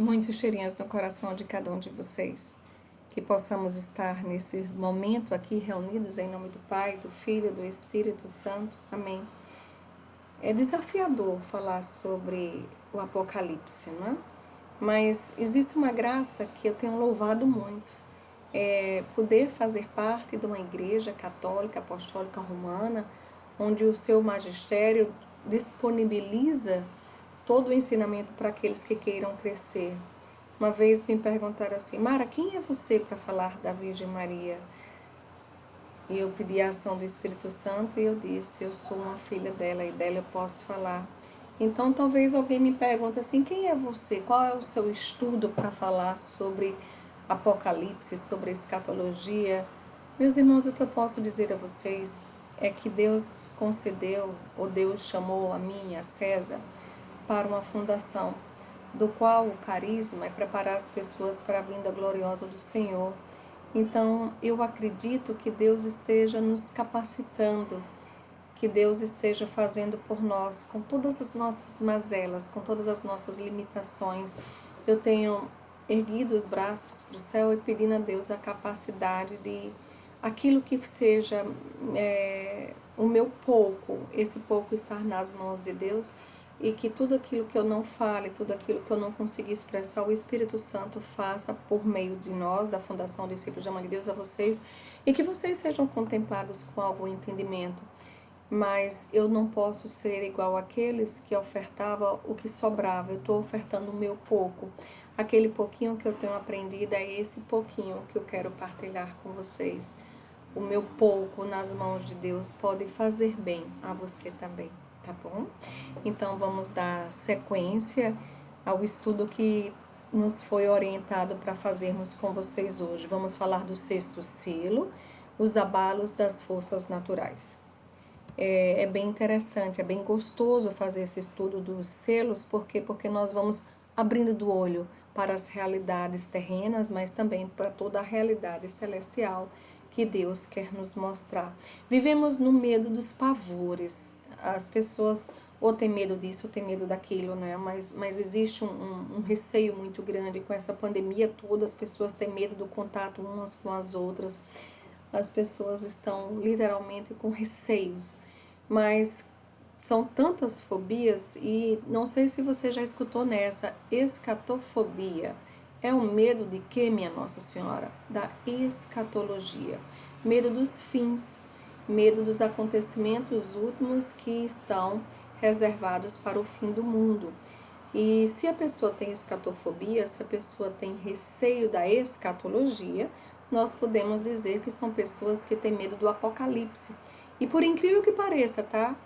muitos cheirinhos no coração de cada um de vocês. Que possamos estar nesse momento aqui reunidos em nome do Pai, do Filho e do Espírito Santo. Amém. É desafiador falar sobre o Apocalipse, não é? Mas existe uma graça que eu tenho louvado muito. É poder fazer parte de uma igreja católica, apostólica romana, onde o seu magistério disponibiliza todo o ensinamento para aqueles que queiram crescer. Uma vez me perguntaram assim: Mara, quem é você para falar da Virgem Maria? E eu pedi a ação do Espírito Santo e eu disse: eu sou uma filha dela e dela eu posso falar. Então talvez alguém me pergunte assim: quem é você? Qual é o seu estudo para falar sobre Apocalipse, sobre escatologia? Meus irmãos, o que eu posso dizer a vocês é que Deus concedeu, ou Deus chamou a mim e a César para uma fundação, do qual o carisma é preparar as pessoas para a vinda gloriosa do Senhor. Então, eu acredito que Deus esteja nos capacitando, que Deus esteja fazendo por nós, com todas as nossas mazelas, com todas as nossas limitações. Eu tenho erguido os braços para o céu e pedindo a Deus a capacidade de aquilo que seja o meu pouco, esse pouco estar nas mãos de Deus, e que tudo aquilo que eu não fale, tudo aquilo que eu não consegui expressar, o Espírito Santo faça por meio de nós, da Fundação Discípulos de Mãe de Deus, a vocês, e que vocês sejam contemplados com algum entendimento. Mas eu não posso ser igual àqueles que ofertavam o que sobrava. Eu estou ofertando o meu pouco. Aquele pouquinho que eu tenho aprendido é esse pouquinho que eu quero partilhar com vocês. O meu pouco nas mãos de Deus pode fazer bem a você também, tá bom? Então vamos dar sequência ao estudo que nos foi orientado para fazermos com vocês hoje. Vamos falar do sexto selo, os abalos das forças naturais. É bem interessante, é bem gostoso fazer esse estudo dos selos, porque nós vamos abrindo do olho para as realidades terrenas, mas também para toda a realidade celestial que Deus quer nos mostrar. Vivemos no medo dos pavores. As pessoas ou têm medo disso, ou têm medo daquilo, né? Mas existe um receio muito grande com essa pandemia toda. As pessoas têm medo do contato umas com as outras. As pessoas estão literalmente com receios, mas são tantas fobias, e não sei se você já escutou nessa, escatofobia. É o medo de quê, minha Nossa Senhora? Da escatologia. Medo dos fins, medo dos acontecimentos últimos que estão reservados para o fim do mundo. E se a pessoa tem escatofobia, se a pessoa tem receio da escatologia, nós podemos dizer que são pessoas que têm medo do apocalipse. E por incrível que pareça, tá?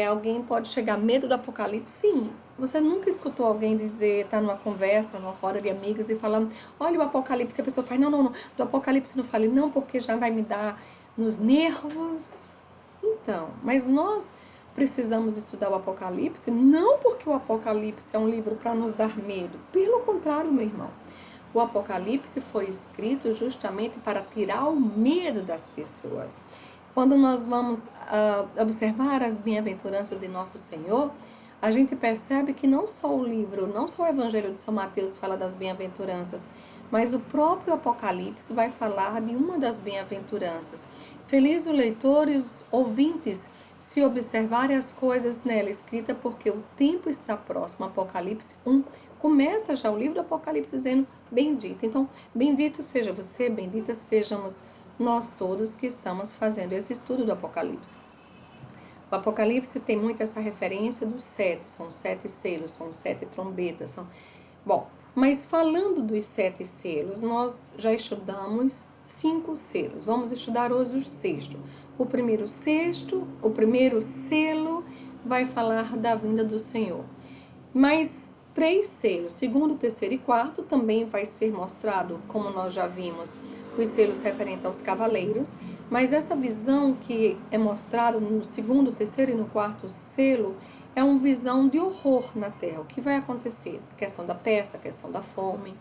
Alguém pode chegar medo do apocalipse? Sim. Você nunca escutou alguém dizer, tá numa conversa, numa roda de amigos e falando: olha o apocalipse, a pessoa fala: não, do apocalipse não fale, não, porque já vai me dar nos nervos. Então, mas nós precisamos estudar o Apocalipse, não porque o Apocalipse é um livro para nos dar medo. Pelo contrário, meu irmão. O Apocalipse foi escrito justamente para tirar o medo das pessoas. Quando nós vamos observar as bem-aventuranças de Nosso Senhor, a gente percebe que não só o livro, não só o Evangelho de São Mateus fala das bem-aventuranças, mas o próprio Apocalipse vai falar de uma das bem-aventuranças. Feliz o leitor e os ouvintes se observarem as coisas nela escrita, porque o tempo está próximo. Apocalipse 1, começa já o livro do Apocalipse dizendo bendito. Então, bendito seja você, bendita sejamos nós todos que estamos fazendo esse estudo do Apocalipse. O Apocalipse tem muito essa referência dos 7, são 7 selos, são 7 trombetas. Bom, mas falando dos 7 selos, nós já estudamos 5 selos. Vamos estudar hoje o sexto. O primeiro selo vai falar da vinda do Senhor. Mas 3 selos, segundo, terceiro e quarto, também vai ser mostrado, como nós já vimos, os selos referentes aos cavaleiros. Mas essa visão que é mostrada no segundo, terceiro e no quarto selo é uma visão de horror na Terra. O que vai acontecer? A questão da peste, a questão da fome,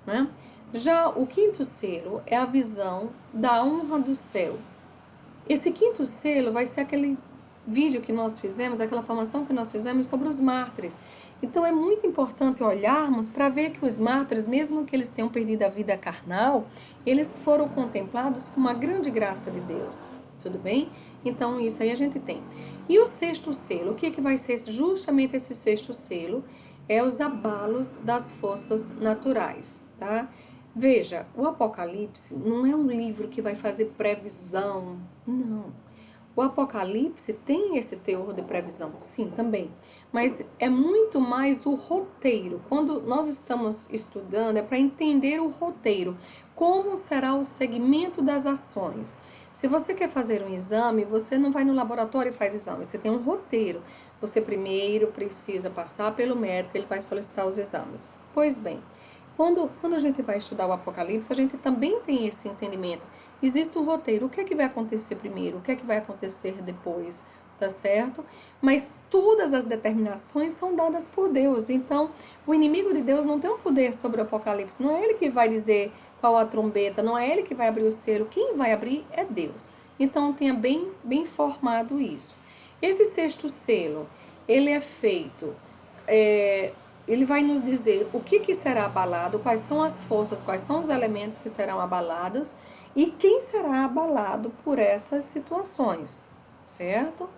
né? Já o quinto selo é a visão da honra do céu. Esse quinto selo vai ser aquele vídeo que nós fizemos, aquela formação que nós fizemos sobre os mártires. Então é muito importante olharmos para ver que os mártires, mesmo que eles tenham perdido a vida carnal, eles foram contemplados com uma grande graça de Deus. Tudo bem? Então isso aí a gente tem. E o sexto selo, o que vai ser justamente esse sexto selo? É os abalos das forças naturais, tá? Veja, o Apocalipse não é um livro que vai fazer previsão, não. O Apocalipse tem esse teor de previsão, sim, também. Mas é muito mais o roteiro. Quando nós estamos estudando, é para entender o roteiro. Como será o segmento das ações? Se você quer fazer um exame, você não vai no laboratório e faz exame. Você tem um roteiro. Você primeiro precisa passar pelo médico, ele vai solicitar os exames. Pois bem, quando a gente vai estudar o Apocalipse, a gente também tem esse entendimento. Existe um roteiro. O que é que vai acontecer primeiro? O que é que vai acontecer depois? Tá certo? Mas todas as determinações são dadas por Deus. Então, o inimigo de Deus não tem um poder sobre o Apocalipse. Não é ele que vai dizer qual a trombeta, não é ele que vai abrir o selo. Quem vai abrir é Deus. Então, tenha bem formado isso. Esse sexto selo, ele é feito... ele vai nos dizer o que será abalado, quais são as forças, quais são os elementos que serão abalados e quem será abalado por essas situações, certo?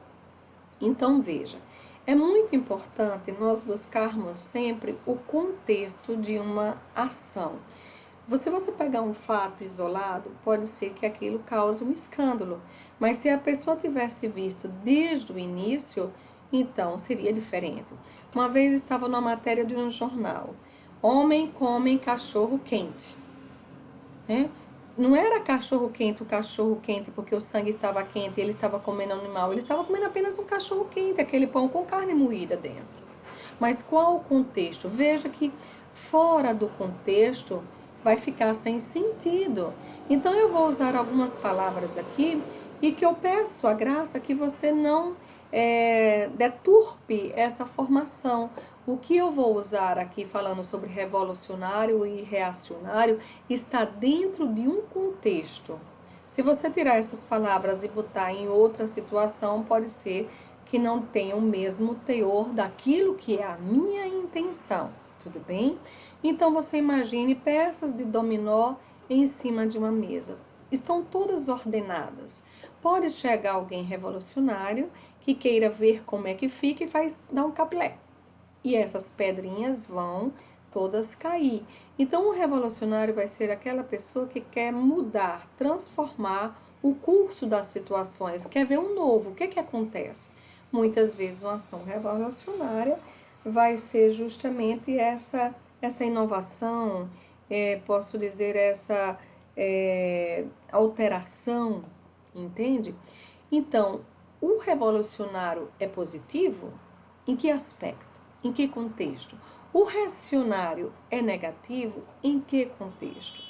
Então, veja, é muito importante nós buscarmos sempre o contexto de uma ação. Se você pegar um fato isolado, pode ser que aquilo cause um escândalo, mas se a pessoa tivesse visto desde o início, então seria diferente. Uma vez estava numa matéria de um jornal: homem come cachorro quente. Não era cachorro quente, o cachorro quente porque o sangue estava quente e ele estava comendo animal. Ele estava comendo apenas um cachorro quente, aquele pão com carne moída dentro. Mas qual o contexto? Veja que fora do contexto vai ficar sem sentido. Então eu vou usar algumas palavras aqui e que eu peço a graça que você não deturpe essa formação. O que eu vou usar aqui falando sobre revolucionário e reacionário está dentro de um contexto. Se você tirar essas palavras e botar em outra situação, pode ser que não tenha o mesmo teor daquilo que é a minha intenção, tudo bem? Então você imagine peças de dominó em cima de uma mesa. Estão todas ordenadas. Pode chegar alguém revolucionário que queira ver como é que fica e dar um capilé. E essas pedrinhas vão todas cair. Então o revolucionário vai ser aquela pessoa que quer mudar, transformar o curso das situações, quer ver um novo. O que que acontece? Muitas vezes uma ação revolucionária vai ser justamente essa inovação, posso dizer essa alteração, entende? Então, o revolucionário é positivo? Em que aspecto? Em que contexto? O reacionário é negativo? Em que contexto?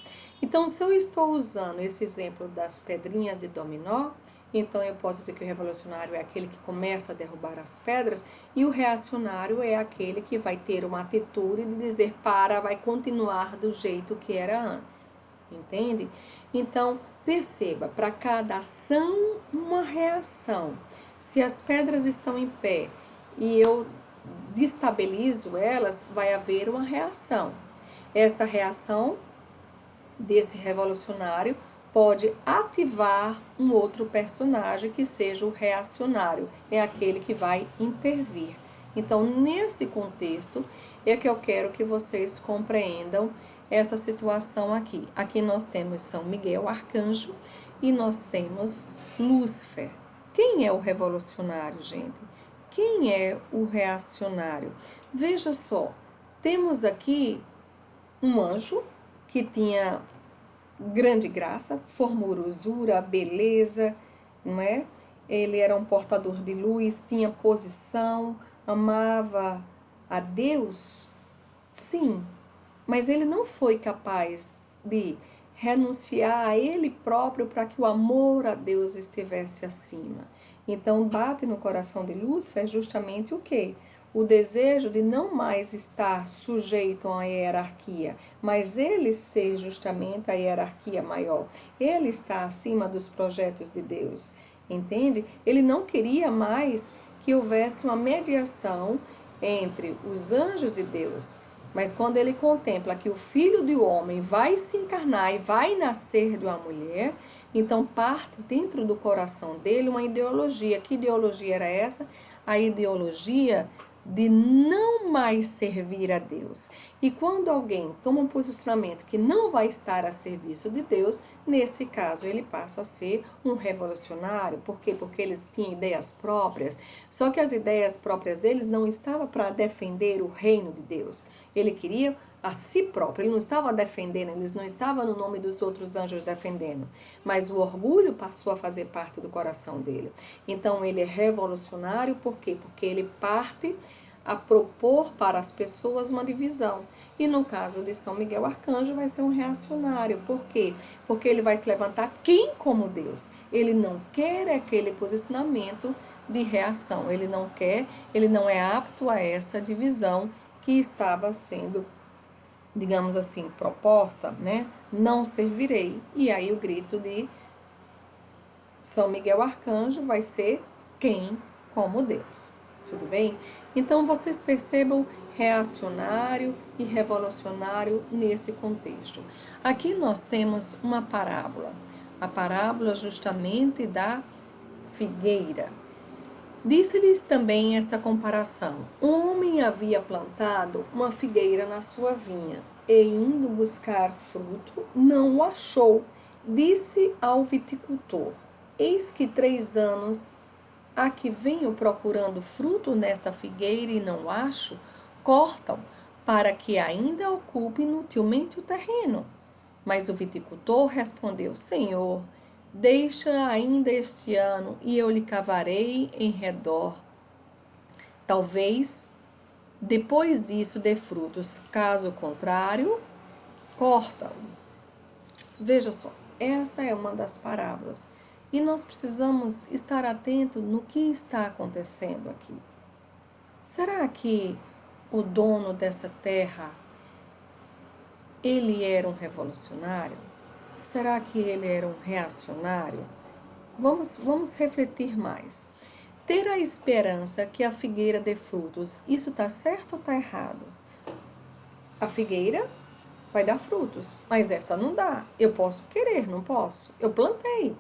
Então, se eu estou usando esse exemplo das pedrinhas de dominó, então eu posso dizer que o revolucionário é aquele que começa a derrubar as pedras e o reacionário é aquele que vai ter uma atitude de dizer vai continuar do jeito que era antes. Entende? Então, perceba, para cada ação, uma reação. Se as pedras estão em pé e eu destabilizo elas, vai haver uma reação. Essa reação desse revolucionário pode ativar um outro personagem que seja o reacionário, é aquele que vai intervir. Então, nesse contexto, é que eu quero que vocês compreendam essa situação aqui. Aqui nós temos São Miguel, arcanjo, e nós temos Lúcifer. Quem é o revolucionário, gente? Quem é o reacionário? Veja só, temos aqui um anjo que tinha grande graça, formosura, beleza, não é? Ele era um portador de luz, tinha posição, amava a Deus, sim, mas ele não foi capaz de renunciar a ele próprio para que o amor a Deus estivesse acima. Então, bate no coração de Lúcifer justamente o quê? O desejo de não mais estar sujeito a uma hierarquia, mas ele ser justamente a hierarquia maior. Ele está acima dos projetos de Deus. entende? Ele não queria mais que houvesse uma mediação entre os anjos e Deus. Mas quando ele contempla que o Filho do Homem vai se encarnar e vai nascer de uma mulher, então parte dentro do coração dele uma ideologia. Que ideologia era essa? A ideologia de não mais servir a Deus. E quando alguém toma um posicionamento que não vai estar a serviço de Deus, nesse caso ele passa a ser um revolucionário. Por quê? Porque eles tinham ideias próprias, só que as ideias próprias deles não estavam para defender o reino de Deus. Ele queria a si próprio, ele não estava defendendo, eles não estavam no nome dos outros anjos defendendo, mas o orgulho passou a fazer parte do coração dele. Então ele é revolucionário, por quê? Porque ele parte a propor para as pessoas uma divisão. E no caso de São Miguel Arcanjo vai ser um reacionário. Por quê? Porque ele vai se levantar quem como Deus? Ele não quer aquele posicionamento de reação, ele não é apto a essa divisão que estava sendo, digamos assim, proposta, né? Não servirei. E aí o grito de São Miguel Arcanjo vai ser quem como Deus. Tudo bem? Então vocês percebam reacionário e revolucionário nesse contexto. Aqui nós temos uma parábola, a parábola justamente da figueira. Disse-lhes também esta comparação: um homem havia plantado uma figueira na sua vinha, e indo buscar fruto, não o achou. Disse ao viticultor: eis que 3 anos há que venho procurando fruto nesta figueira e não acho, cortam, para que ainda ocupe inutilmente o terreno. Mas o viticultor respondeu: Senhor, deixa ainda este ano e eu lhe cavarei em redor. Talvez depois disso dê frutos, caso contrário, corta-o. Veja só, essa é uma das parábolas. E nós precisamos estar atentos no que está acontecendo aqui. Será que o dono dessa terra, ele era um revolucionário? Será que ele era um reacionário? Vamos refletir mais. Ter a esperança que a figueira dê frutos, isso está certo ou está errado? A figueira vai dar frutos, mas essa não dá. Eu posso querer, não posso? Eu plantei.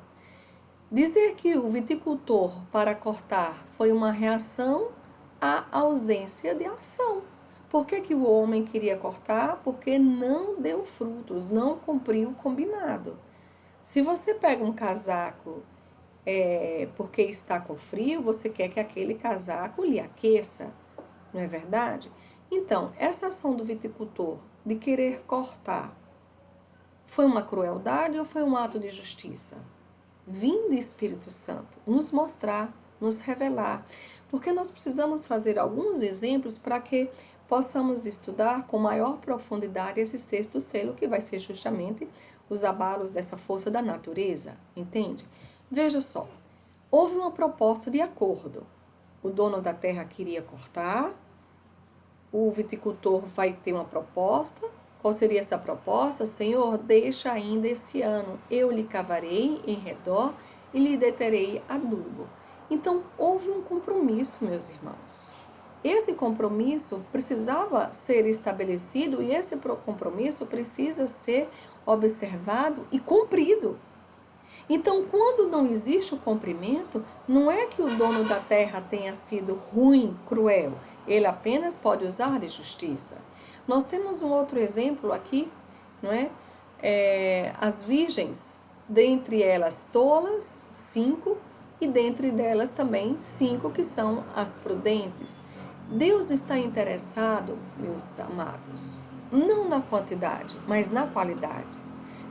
Dizer que o viticultor para cortar foi uma reação à ausência de ação. Por que o homem queria cortar? Porque não deu frutos, não cumpriu o combinado. Se você pega um casaco porque está com frio, você quer que aquele casaco lhe aqueça, não é verdade? Então, essa ação do viticultor de querer cortar foi uma crueldade ou foi um ato de justiça? Vinde Espírito Santo nos mostrar, nos revelar, porque nós precisamos fazer alguns exemplos para que possamos estudar com maior profundidade esse 6º selo, que vai ser justamente os abalos dessa força da natureza, entende? Veja só, houve uma proposta de acordo. O dono da terra queria cortar, o viticultor vai ter uma proposta. Qual seria essa proposta? Senhor, deixa ainda esse ano, eu lhe cavarei em redor e lhe deterei adubo. Então, houve um compromisso, meus irmãos. Esse compromisso precisava ser estabelecido e esse compromisso precisa ser observado e cumprido. Então, quando não existe o cumprimento, não é que o dono da terra tenha sido ruim, cruel. Ele apenas pode usar de justiça. Nós temos um outro exemplo aqui, não é? As virgens, dentre elas tolas, 5, e dentre delas também 5 que são as prudentes. Deus está interessado, meus amados, não na quantidade, mas na qualidade.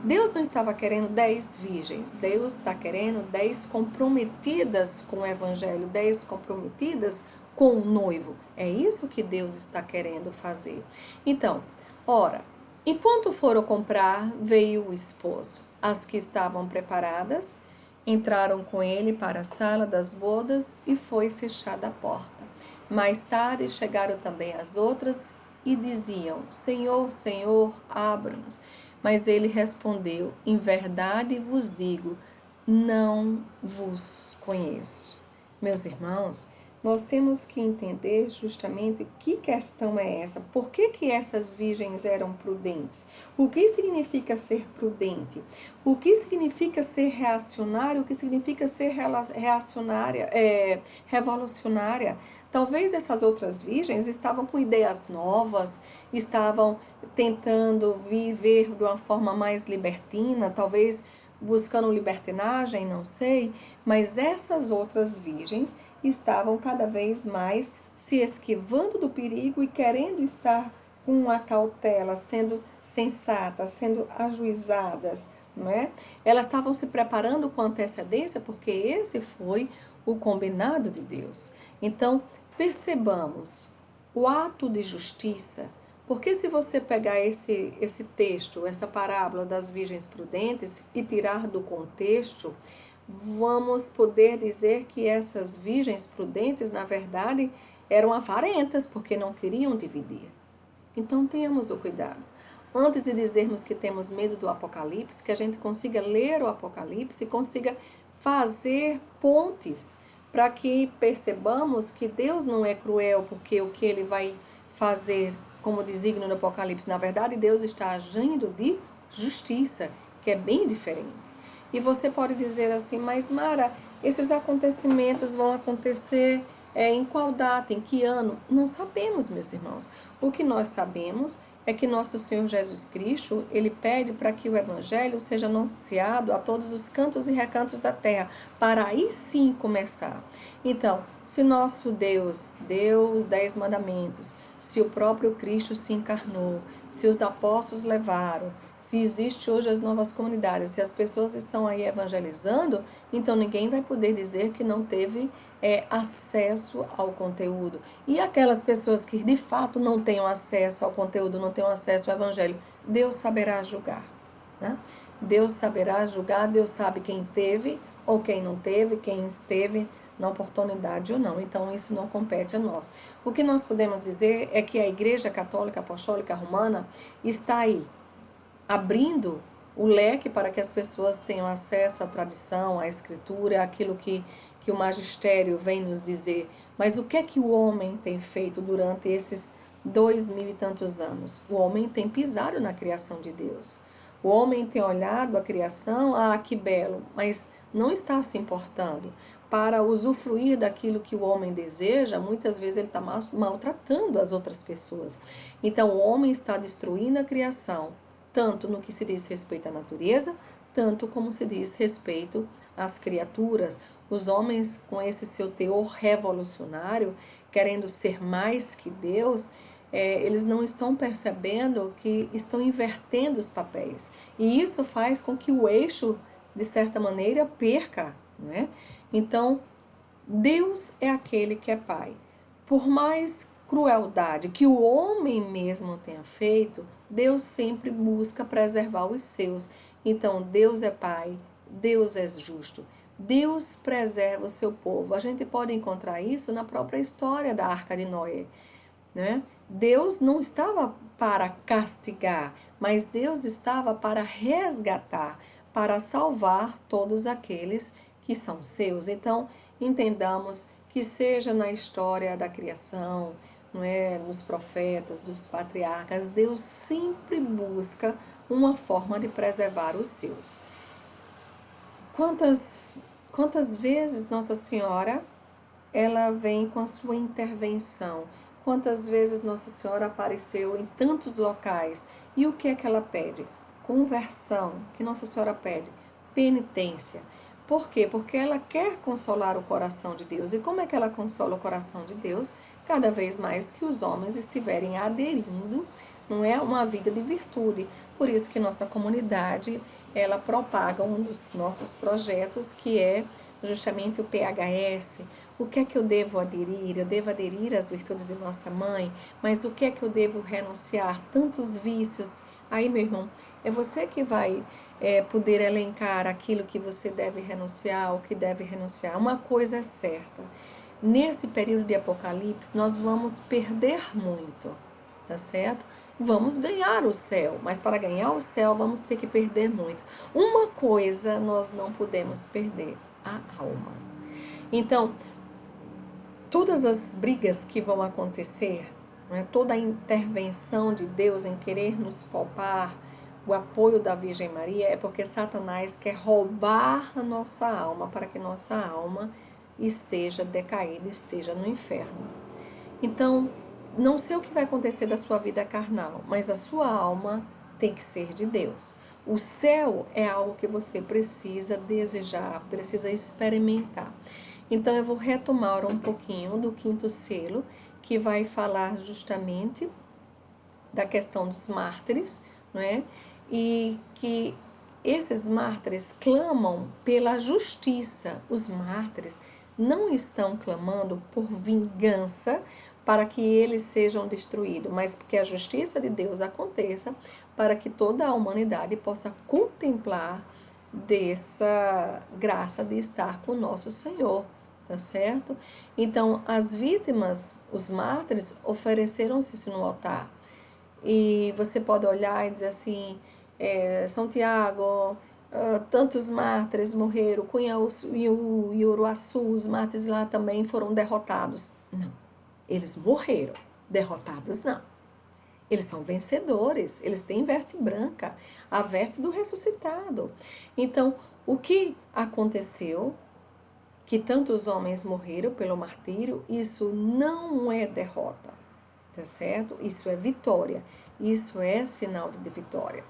Deus não estava querendo 10 virgens, Deus está querendo 10 comprometidas com o Evangelho, 10 comprometidas com o noivo. É isso que Deus está querendo fazer. Então, ora, enquanto foram comprar, veio o esposo. As que estavam preparadas entraram com ele para a sala das bodas e foi fechada a porta. Mais tarde chegaram também as outras e diziam: Senhor, Senhor, abra-nos. Mas ele respondeu: em verdade vos digo, não vos conheço. Meus irmãos, nós temos que entender justamente que questão é essa. Por que essas virgens eram prudentes? O que significa ser prudente? O que significa ser reacionário? O que significa ser revolucionária? Talvez essas outras virgens estavam com ideias novas, estavam tentando viver de uma forma mais libertina, talvez buscando libertinagem, não sei, mas essas outras virgens estavam cada vez mais se esquivando do perigo e querendo estar com a cautela, sendo sensatas, sendo ajuizadas, não é? Elas estavam se preparando com antecedência porque esse foi o combinado de Deus. Então, percebamos o ato de justiça, porque se você pegar esse texto, essa parábola das virgens prudentes e tirar do contexto, vamos poder dizer que essas virgens prudentes, na verdade, eram avarentas, porque não queriam dividir. Então, tenhamos o cuidado. Antes de dizermos que temos medo do Apocalipse, que a gente consiga ler o Apocalipse e consiga fazer pontes para que percebamos que Deus não é cruel, porque o que Ele vai fazer como desígnio do Apocalipse, na verdade, Deus está agindo de justiça, que é bem diferente. E você pode dizer assim, mas Mara, esses acontecimentos vão acontecer em qual data, em que ano? Não sabemos, meus irmãos. O que nós sabemos é que nosso Senhor Jesus Cristo, Ele pede para que o Evangelho seja anunciado a todos os cantos e recantos da terra, para aí sim começar. Então, se nosso Deus deu os 10 mandamentos, se o próprio Cristo se encarnou, se os apóstolos levaram, se existe hoje as novas comunidades, se as pessoas estão aí evangelizando, então ninguém vai poder dizer que não teve acesso ao conteúdo. E aquelas pessoas que de fato não tenham acesso ao conteúdo, não tenham acesso ao evangelho, Deus saberá julgar, né? Deus saberá julgar, Deus sabe quem teve ou quem não teve, quem esteve na oportunidade ou não. Então isso não compete a nós. O que nós podemos dizer é que a Igreja Católica Apostólica Romana está aí, abrindo o leque para que as pessoas tenham acesso à tradição, à escritura, àquilo que o magistério vem nos dizer. Mas o que é que o homem tem feito durante esses 2000 e tantos anos? O homem tem pisado na criação de Deus. O homem tem olhado a criação, que belo, mas não está se importando. Para usufruir daquilo que o homem deseja, muitas vezes ele está maltratando as outras pessoas. Então o homem está destruindo a criação, tanto no que se diz respeito à natureza, tanto como se diz respeito às criaturas. Os homens, com esse seu teor revolucionário, querendo ser mais que Deus, eles não estão percebendo que estão invertendo os papéis. E isso faz com que o eixo, de certa maneira, perca, não é? Então, Deus é aquele que é Pai. Por mais crueldade que o homem mesmo tenha feito, Deus sempre busca preservar os seus. Então, Deus é Pai, Deus é justo. Deus preserva o seu povo. A gente pode encontrar isso na própria história da Arca de Noé, né? Deus não estava para castigar, mas Deus estava para resgatar, para salvar todos aqueles que são seus. Então, entendamos que seja na história da criação, não é, nos profetas, dos patriarcas, Deus sempre busca uma forma de preservar os seus. Quantas vezes Nossa Senhora ela vem com a sua intervenção? Quantas vezes Nossa Senhora apareceu em tantos locais? E o que é que ela pede? Conversão. Que Nossa Senhora pede? Penitência. Por quê? Porque ela quer consolar o coração de Deus. E como é que ela consola o coração de Deus? Cada vez mais que os homens estiverem aderindo, não é, uma vida de virtude. Por isso que nossa comunidade, ela propaga um dos nossos projetos, que é justamente o PHS. O que é que eu devo aderir? Eu devo aderir às virtudes de nossa mãe, mas o que é que eu devo renunciar? Tantos vícios. Aí, meu irmão, é você que vai poder elencar aquilo que você deve renunciar, o que deve renunciar. Uma coisa é certa, nesse período de Apocalipse, nós vamos perder muito. tá certo? Vamos ganhar o céu, mas para ganhar o céu vamos ter que perder muito. Uma coisa nós não podemos perder: a alma. Então, todas as brigas que vão acontecer, né, toda a intervenção de Deus em querer nos poupar, o apoio da Virgem Maria, é porque Satanás quer roubar a nossa alma para que nossa alma esteja decaída, esteja no inferno. Então, não sei o que vai acontecer da sua vida carnal, mas a sua alma tem que ser de Deus. O céu é algo que você precisa desejar, precisa experimentar. Então, eu vou retomar um pouquinho do quinto selo, que vai falar justamente da questão dos mártires, não é? E que esses mártires clamam pela justiça. Os mártires não estão clamando por vingança para que eles sejam destruídos, mas que a justiça de Deus aconteça para que toda a humanidade possa contemplar dessa graça de estar com o nosso Senhor, tá certo? Então, as vítimas, os mártires, ofereceram-se no altar. E você pode olhar e dizer assim, São Tiago, tantos mártires morreram, Cunha e Uruaçu, os mártires lá também foram derrotados. Não, eles morreram, derrotados não. Eles são vencedores, eles têm veste branca, a veste do ressuscitado. Então, o que aconteceu, que tantos homens morreram pelo martírio, isso não é derrota, tá certo? Isso é vitória, isso é sinal de vitória.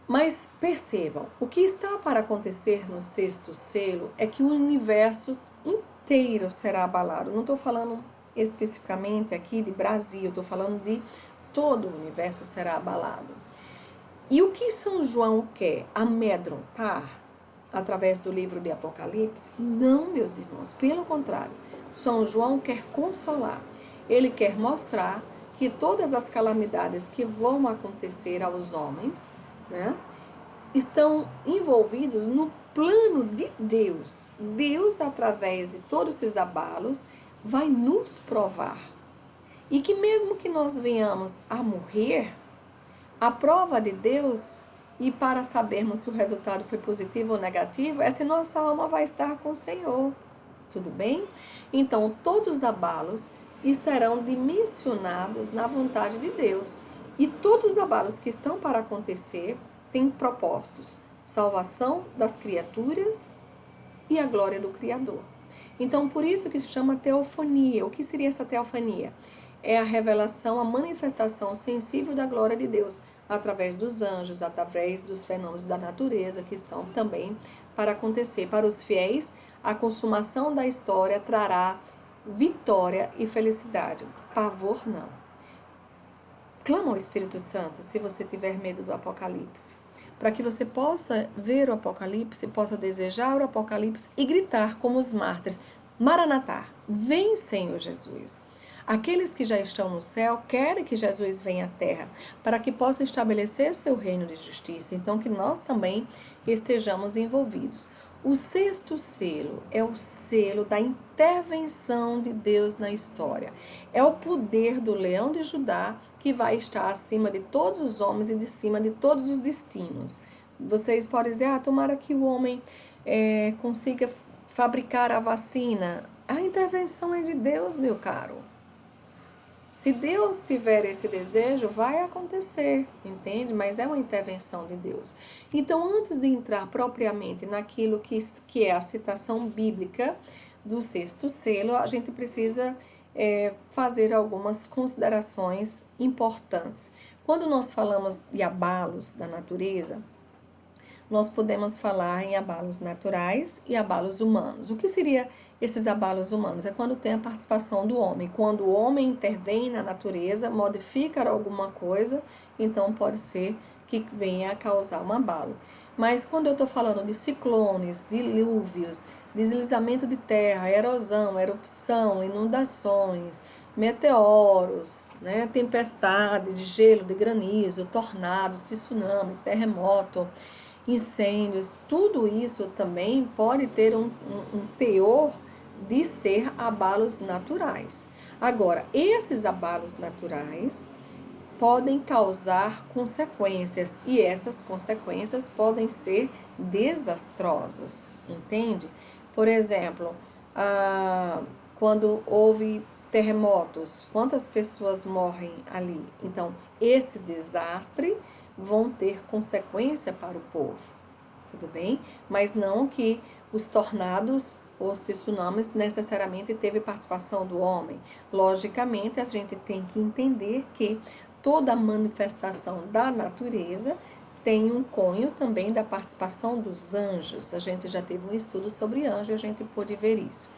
Mas percebam, o que está para acontecer no sexto selo é que o universo inteiro será abalado. Não estou falando especificamente aqui de Brasil, estou falando de todo o universo será abalado. E o que São João quer? Amedrontar através do livro de Apocalipse? Não, meus irmãos, pelo contrário. São João quer consolar. Ele quer mostrar que todas as calamidades que vão acontecer aos homens, né, estão envolvidos no plano de Deus. Deus, através de todos esses abalos, vai nos provar. E que mesmo que nós venhamos a morrer, a prova de Deus, e para sabermos se o resultado foi positivo ou negativo, é se nossa alma vai estar com o Senhor. Tudo bem? Então, todos os abalos estarão dimensionados na vontade de Deus. E todos os abalos que estão para acontecer têm propósitos: salvação das criaturas e a glória do Criador. Então, por isso que se chama teofania. O que seria essa teofania? É a revelação, a manifestação sensível da glória de Deus, através dos anjos, através dos fenômenos da natureza que estão também para acontecer. Para os fiéis, a consumação da história trará vitória e felicidade. Pavor não. Clama ao Espírito Santo se você tiver medo do Apocalipse, para que você possa ver o Apocalipse, possa desejar o Apocalipse e gritar como os mártires: Maranatá, vem, Senhor Jesus. Aqueles que já estão no céu querem que Jesus venha à terra, para que possa estabelecer seu reino de justiça, então que nós também estejamos envolvidos. O sexto selo é o selo da intervenção de Deus na história. É o poder do leão de Judá que vai estar acima de todos os homens e de cima de todos os destinos. Vocês podem dizer, tomara que o homem consiga fabricar a vacina. A intervenção é de Deus, meu caro. Se Deus tiver esse desejo, vai acontecer, entende? Mas é uma intervenção de Deus. Então, antes de entrar propriamente naquilo que é a citação bíblica do sexto selo, a gente precisa fazer algumas considerações importantes. Quando nós falamos de abalos da natureza, nós podemos falar em abalos naturais e abalos humanos. O que seria esses abalos humanos? É quando tem a participação do homem. Quando o homem intervém na natureza, modifica alguma coisa, então pode ser que venha a causar um abalo. Mas quando eu estou falando de ciclones, dilúvios, deslizamento de terra, erosão, erupção, inundações, meteoros, tempestade de gelo, de granizo, tornados, tsunami, terremoto, incêndios, tudo isso também pode ter um teor de ser abalos naturais. Agora, esses abalos naturais podem causar consequências e essas consequências podem ser desastrosas, entende? Por exemplo, quando houve terremotos, quantas pessoas morrem ali? Então, esse desastre vão ter consequência para o povo, tudo bem? Mas não que os tornados ou os tsunamis necessariamente teve participação do homem. Logicamente, a gente tem que entender que toda manifestação da natureza tem um cunho também da participação dos anjos. A gente já teve um estudo sobre anjos e a gente pôde ver isso.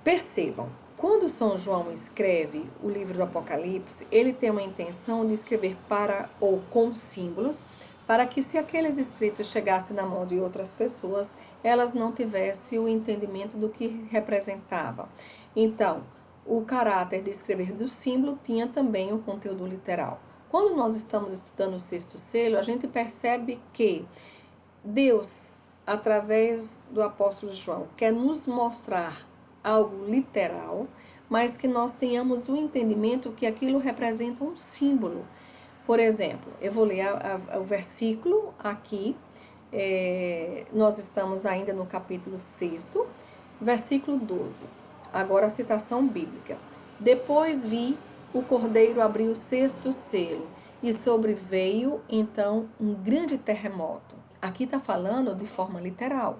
Percebam, quando São João escreve o livro do Apocalipse, ele tem uma intenção de escrever para ou com símbolos, para que se aqueles escritos chegassem na mão de outras pessoas, elas não tivessem o entendimento do que representava. Então, o caráter de escrever do símbolo tinha também o conteúdo literal. Quando nós estamos estudando o sexto selo, a gente percebe que Deus, através do apóstolo João, quer nos mostrar algo literal, mas que nós tenhamos o entendimento que aquilo representa um símbolo. Por exemplo, eu vou ler o versículo aqui, nós estamos ainda no capítulo 6, versículo 12. Agora a citação bíblica. Depois vi o cordeiro abrir o sexto selo e sobreveio então um grande terremoto. Aqui está falando de forma literal.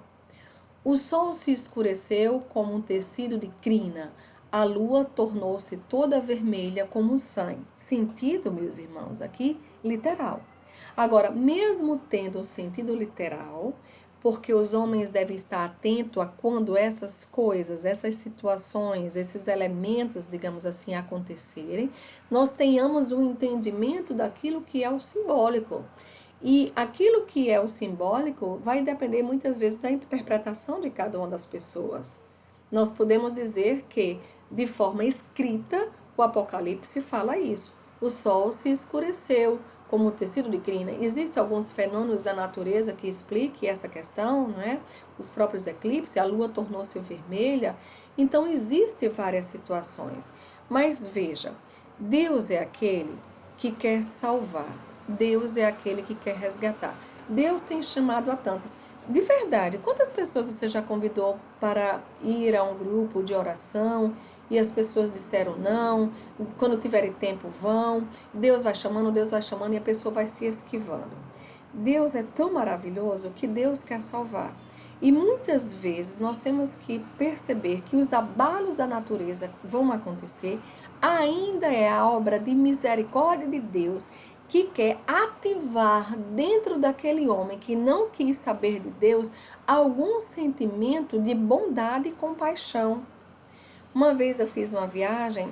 O sol se escureceu como um tecido de crina. A lua tornou-se toda vermelha como sangue. Sentido, meus irmãos, aqui literal. Agora, mesmo tendo um sentido literal, porque os homens devem estar atentos a quando essas coisas, essas situações, esses elementos, digamos assim, acontecerem, nós tenhamos um entendimento daquilo que é o simbólico. E aquilo que é o simbólico vai depender muitas vezes da interpretação de cada uma das pessoas. Nós podemos dizer que, de forma escrita, o Apocalipse fala isso. O sol se escureceu como o tecido de crina. Existem alguns fenômenos da natureza que expliquem essa questão, não é? Os próprios eclipses, a lua tornou-se vermelha. Então, existem várias situações. Mas veja, Deus é aquele que quer salvar. Deus é aquele que quer resgatar. Deus tem chamado a tantos. De verdade, quantas pessoas você já convidou para ir a um grupo de oração e as pessoas disseram não, quando tiverem tempo vão, Deus vai chamando e a pessoa vai se esquivando. Deus é tão maravilhoso que Deus quer salvar. E muitas vezes nós temos que perceber que os abalos da natureza vão acontecer, ainda é a obra de misericórdia de Deus que quer ativar dentro daquele homem que não quis saber de Deus algum sentimento de bondade e compaixão. Uma vez eu fiz uma viagem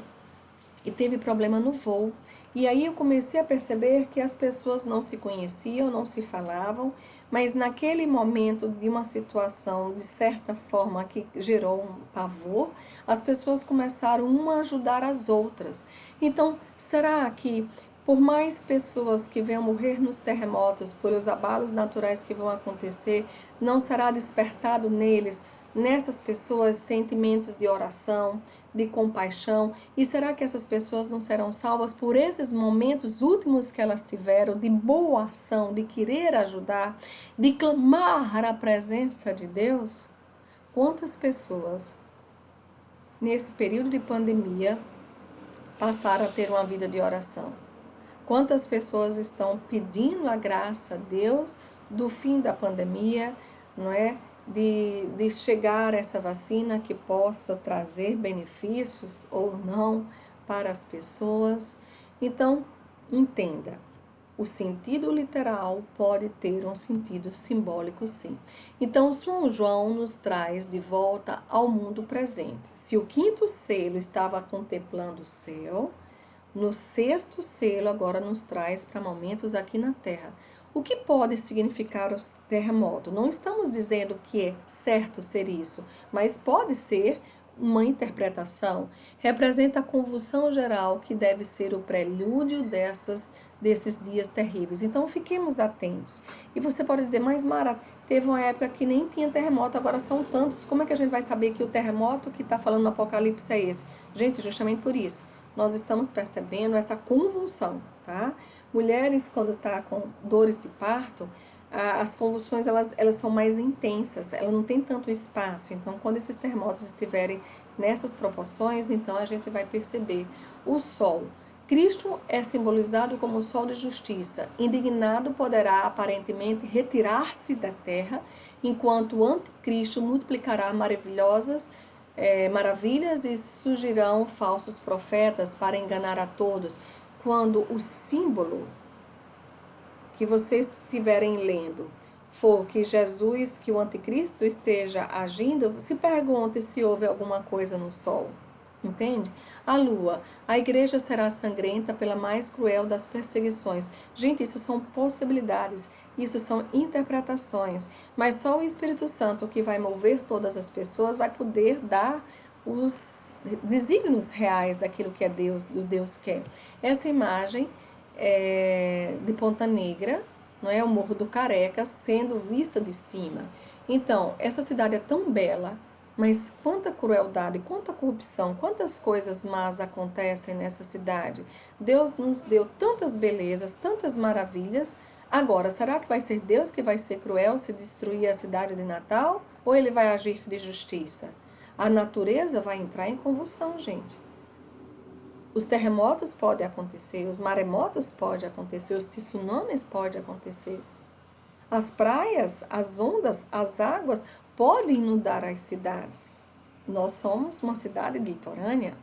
e teve problema no voo. E aí eu comecei a perceber que as pessoas não se conheciam, não se falavam, mas naquele momento de uma situação, de certa forma, que gerou um pavor, as pessoas começaram uma a ajudar as outras. Então, será que por mais pessoas que venham morrer nos terremotos, por os abalos naturais que vão acontecer, não será despertado neles, nessas pessoas, sentimentos de oração, de compaixão? E será que essas pessoas não serão salvas por esses momentos últimos que elas tiveram de boa ação, de querer ajudar, de clamar a presença de Deus? Quantas pessoas, nesse período de pandemia, passaram a ter uma vida de oração? Quantas pessoas estão pedindo a graça a Deus do fim da pandemia, não é? De chegar essa vacina que possa trazer benefícios ou não para as pessoas. Então, entenda, o sentido literal pode ter um sentido simbólico, sim. Então, São João nos traz de volta ao mundo presente. Se o quinto selo estava contemplando o céu, no sexto selo agora nos traz para momentos aqui na Terra. O que pode significar o terremoto? Não estamos dizendo que é certo ser isso, mas pode ser uma interpretação. Representa a convulsão geral que deve ser o prelúdio desses dias terríveis. Então fiquemos atentos. E você pode dizer, mas Mara, Teve uma época que nem tinha terremoto, agora são tantos. Como é que a gente vai saber que o terremoto que está falando no Apocalipse é esse? Gente, justamente por isso, nós estamos percebendo essa convulsão, tá? Mulheres, quando tá com dores de parto, as convulsões elas são mais intensas, ela não tem tanto espaço. Então, quando esses terremotos estiverem nessas proporções, então a gente vai perceber o sol. Cristo é simbolizado como o sol de justiça. Indignado poderá aparentemente retirar-se da terra, enquanto o anticristo multiplicará maravilhas e surgirão falsos profetas para enganar a todos. Quando o símbolo que vocês estiverem lendo for que Jesus, que o anticristo esteja agindo, se pergunte se houve alguma coisa no sol. Entende? A lua. A igreja será sangrenta pela mais cruel das perseguições. Gente, isso são possibilidades, isso são interpretações. Mas só o Espírito Santo, que vai mover todas as pessoas, vai poder dar os desígnios reais daquilo que é Deus, do Deus quer. Essa imagem de Ponta Negra, não é? O Morro do Careca, sendo vista de cima. Então, essa cidade é tão bela, mas quanta crueldade, quanta corrupção, quantas coisas más acontecem nessa cidade. Deus nos deu tantas belezas, tantas maravilhas. Agora, será que vai ser Deus que vai ser cruel se destruir a cidade de Natal? Ou ele vai agir de justiça? A natureza vai entrar em convulsão, gente. Os terremotos podem acontecer, os maremotos podem acontecer, os tsunamis podem acontecer. As praias, as ondas, as águas podem inundar as cidades. Nós somos uma cidade litorânea.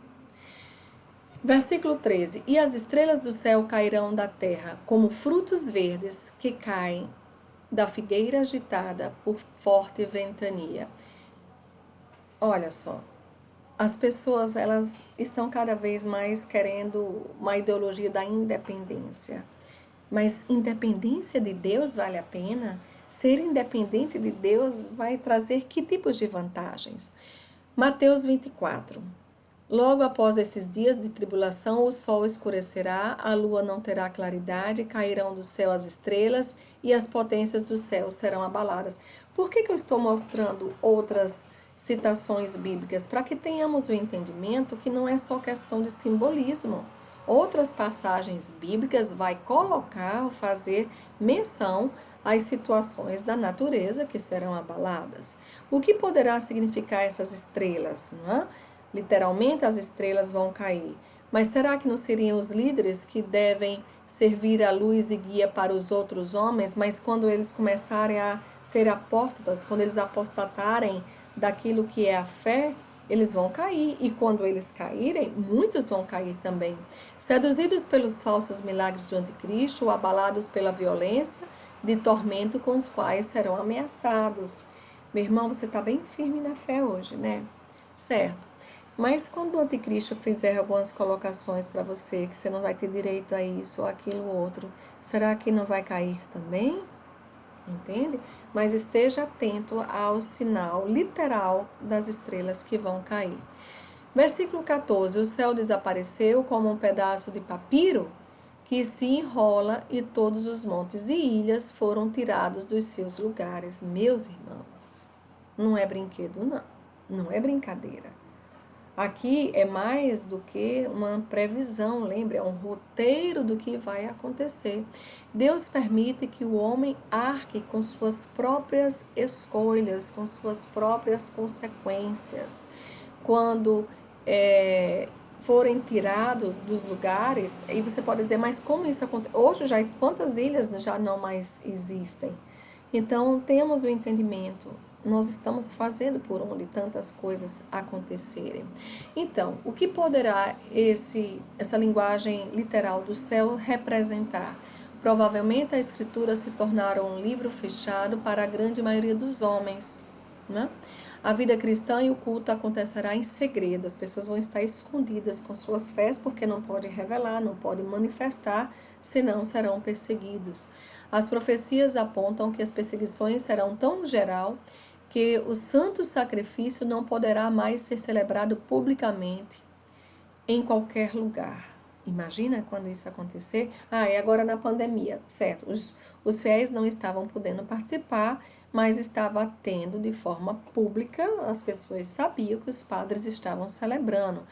Versículo 13. E as estrelas do céu cairão da terra, como frutos verdes que caem da figueira agitada por forte ventania. Olha só. As pessoas, elas estão cada vez mais querendo uma ideologia da independência. Mas independência de Deus vale a pena? Ser independente de Deus vai trazer que tipos de vantagens? Mateus 24. Logo após esses dias de tribulação, o sol escurecerá, a lua não terá claridade, cairão do céu as estrelas e as potências do céu serão abaladas. Por que eu estou mostrando outras citações bíblicas? Para que tenhamos o entendimento que não é só questão de simbolismo. Outras passagens bíblicas vai colocar, fazer menção às situações da natureza que serão abaladas. O que poderá significar essas estrelas? Não é? Literalmente as estrelas vão cair. Mas será que não seriam os líderes que devem servir a luz e guia para os outros homens? Mas quando eles começarem a ser apóstatas, quando eles apostatarem daquilo que é a fé, eles vão cair. E quando eles caírem, muitos vão cair também. Seduzidos pelos falsos milagres do anticristo, ou abalados pela violência de tormento com os quais serão ameaçados. Meu irmão, você está bem firme na fé hoje, né? Certo. Mas quando o anticristo fizer algumas colocações para você, que você não vai ter direito a isso ou aquilo outro, será que não vai cair também? Entende? Mas esteja atento ao sinal literal das estrelas que vão cair. Versículo 14. O céu desapareceu como um pedaço de papiro que se enrola e todos os montes e ilhas foram tirados dos seus lugares. Meus irmãos, não é brinquedo, não. Não é brincadeira. Aqui é mais do que uma previsão, lembre, é um roteiro do que vai acontecer. Deus permite que o homem arque com suas próprias escolhas, com suas próprias consequências. Quando forem tirados dos lugares, e você pode dizer, mas como isso acontece? Hoje já quantas ilhas já não mais existem? Então temos o entendimento. Nós estamos fazendo por onde tantas coisas acontecerem. Então, o que poderá essa linguagem literal do céu representar? Provavelmente a Escritura se tornará um livro fechado para a grande maioria dos homens, né? A vida cristã e o culto acontecerá em segredo. As pessoas vão estar escondidas com suas fés porque não podem revelar, não podem manifestar, senão serão perseguidos. As profecias apontam que as perseguições serão tão geral que o santo sacrifício não poderá mais ser celebrado publicamente em qualquer lugar. Imagina quando isso acontecer? E agora na pandemia, certo? Os fiéis não estavam podendo participar, mas estava tendo de forma pública, as pessoas sabiam que os padres estavam celebrando.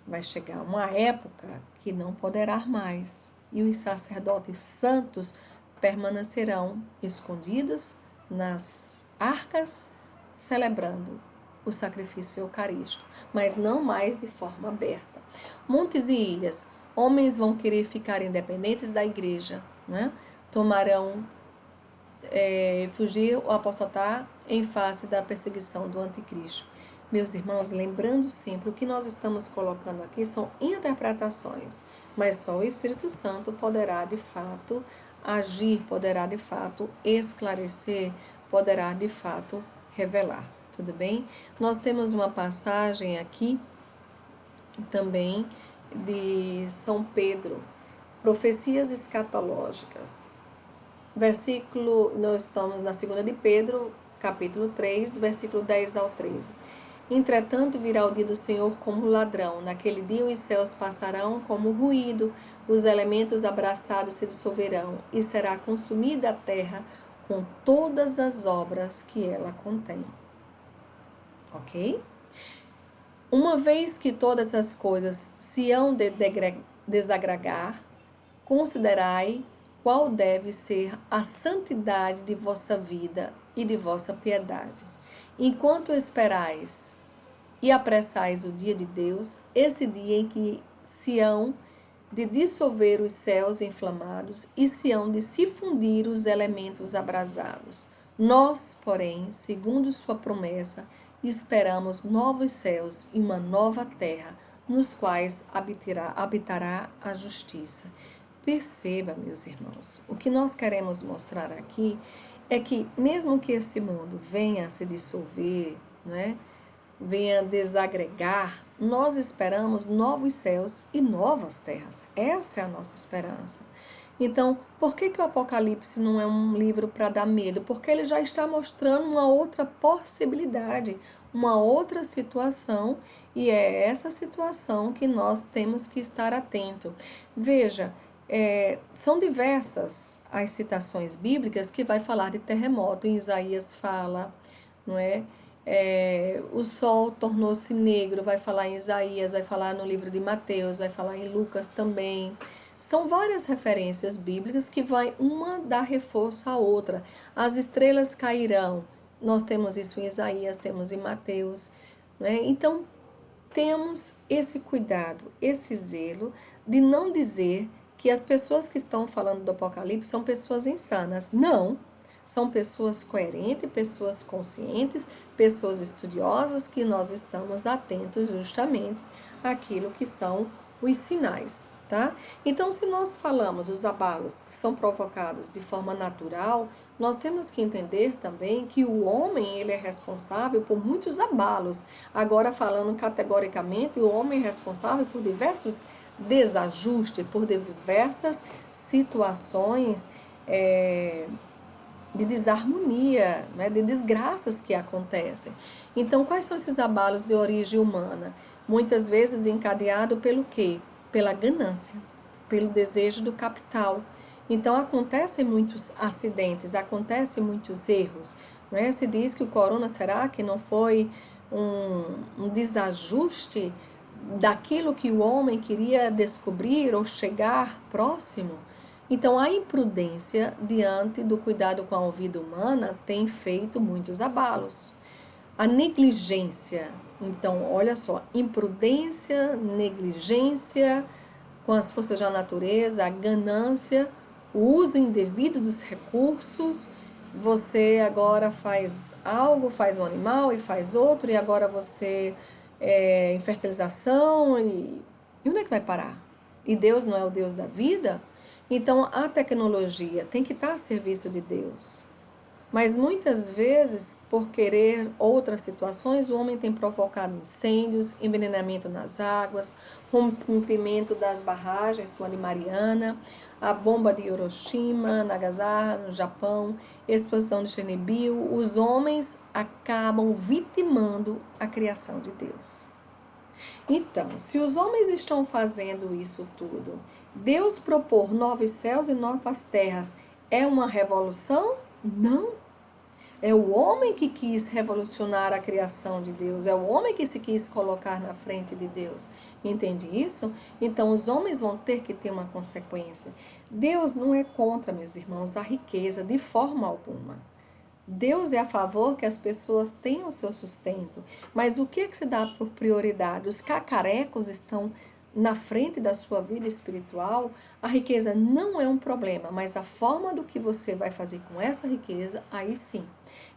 Vai chegar uma época que não poderá mais, e os sacerdotes santos permanecerão escondidos nas arcas, celebrando o sacrifício eucarístico, mas não mais de forma aberta. Montes e ilhas, homens vão querer ficar independentes da igreja, né? Tomarão fugir ou apostatar em face da perseguição do anticristo. Meus irmãos, lembrando sempre, o que nós estamos colocando aqui são interpretações, mas só o Espírito Santo poderá de fato agir, poderá de fato esclarecer, poderá de fato revelar. Tudo bem? Nós temos uma passagem aqui também de São Pedro, profecias escatológicas. Versículo, nós estamos na 2 de Pedro, capítulo 3, do versículo 10 ao 13. Entretanto, virá o dia do Senhor como ladrão. Naquele dia os céus passarão como ruído, os elementos abraçados se dissolverão, e será consumida a terra com todas as obras que ela contém. Ok? Uma vez que todas as coisas se hão de desagregar, considerai qual deve ser a santidade de vossa vida e de vossa piedade. Enquanto esperais e apressais o dia de Deus, esse dia em que se hão de dissolver os céus inflamados e se hão de se fundir os elementos abrasados. Nós, porém, segundo sua promessa, esperamos novos céus e uma nova terra, nos quais habitará a justiça. Perceba, meus irmãos, o que nós queremos mostrar aqui é que mesmo que esse mundo venha a se dissolver, né, venha a desagregar, nós esperamos novos céus e novas terras. Essa é a nossa esperança. Então, por que o Apocalipse não é um livro para dar medo? Porque ele já está mostrando uma outra possibilidade, uma outra situação, e é essa situação que nós temos que estar atento. Veja, são diversas as citações bíblicas que vai falar de terremoto. Em Isaías fala, não é? O sol tornou-se negro, vai falar em Isaías, vai falar no livro de Mateus, vai falar em Lucas também. São várias referências bíblicas que vai uma dar reforço à outra. As estrelas cairão. Nós temos isso em Isaías, temos em Mateus, né? Então, temos esse cuidado, esse zelo de não dizer que as pessoas que estão falando do Apocalipse são pessoas insanas. Não, são pessoas coerentes, pessoas conscientes, pessoas estudiosas, que nós estamos atentos justamente àquilo que são os sinais, tá? Então, se nós falamos os abalos que são provocados de forma natural, nós temos que entender também que o homem, ele é responsável por muitos abalos. Agora, falando categoricamente, o homem é responsável por diversos desajustes, por diversas situações de desarmonia, né, de desgraças que acontecem. Então, quais são esses abalos de origem humana? Muitas vezes encadeado pelo quê? Pela ganância, pelo desejo do capital. Então, acontecem muitos acidentes, acontecem muitos erros. Né? Se diz que o corona, será que não foi um desajuste daquilo que o homem queria descobrir ou chegar próximo? Então, a imprudência diante do cuidado com a vida humana tem feito muitos abalos. A negligência, então, olha só, imprudência, negligência com as forças da natureza, a ganância, o uso indevido dos recursos. Você agora faz algo, faz um animal e faz outro, e agora você infertilização, e onde é que vai parar? E Deus não é o Deus da vida? Então, a tecnologia tem que estar a serviço de Deus. Mas muitas vezes, por querer outras situações, o homem tem provocado incêndios, envenenamento nas águas, rompimento das barragens, como a de Mariana, a bomba de Hiroshima, Nagasaki, no Japão, explosão de Chernobyl. Os homens acabam vitimando a criação de Deus. Então, se os homens estão fazendo isso tudo, Deus propor novos céus e novas terras é uma revolução? Não. É o homem que quis revolucionar a criação de Deus. É o homem que se quis colocar na frente de Deus. Entende isso? Então os homens vão ter que ter uma consequência. Deus não é contra, meus irmãos, a riqueza de forma alguma. Deus é a favor que as pessoas tenham o seu sustento. Mas o que se dá por prioridade? Os cacarecos estão na frente da sua vida espiritual. A riqueza não é um problema, mas a forma do que você vai fazer com essa riqueza, aí sim.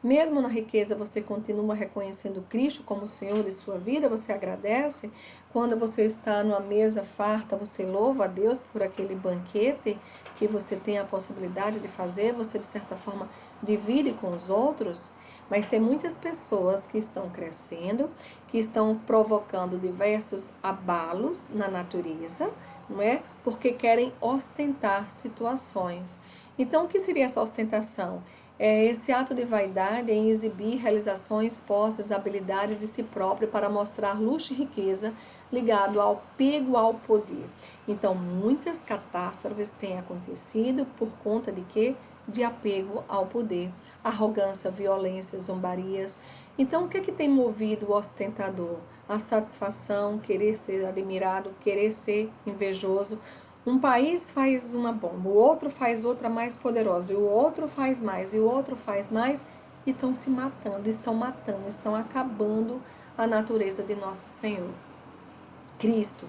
Mesmo na riqueza, você continua reconhecendo Cristo como o Senhor de sua vida, você agradece. Quando você está numa mesa farta, você louva a Deus por aquele banquete que você tem a possibilidade de fazer, você de certa forma divide com os outros. Mas tem muitas pessoas que estão crescendo, que estão provocando diversos abalos na natureza, não é? Porque querem ostentar situações. Então, o que seria essa ostentação? É esse ato de vaidade em exibir realizações, posses, habilidades de si próprio para mostrar luxo e riqueza ligado ao apego ao poder. Então, muitas catástrofes têm acontecido por conta de quê? De apego ao poder, arrogância, violência, zombarias. Então, o que é que tem movido o ostentador? A satisfação, querer ser admirado, querer ser invejoso. Um país faz uma bomba, o outro faz outra mais poderosa, e o outro faz mais, e o outro faz mais, e estão se matando, estão acabando a natureza de nosso Senhor. Cristo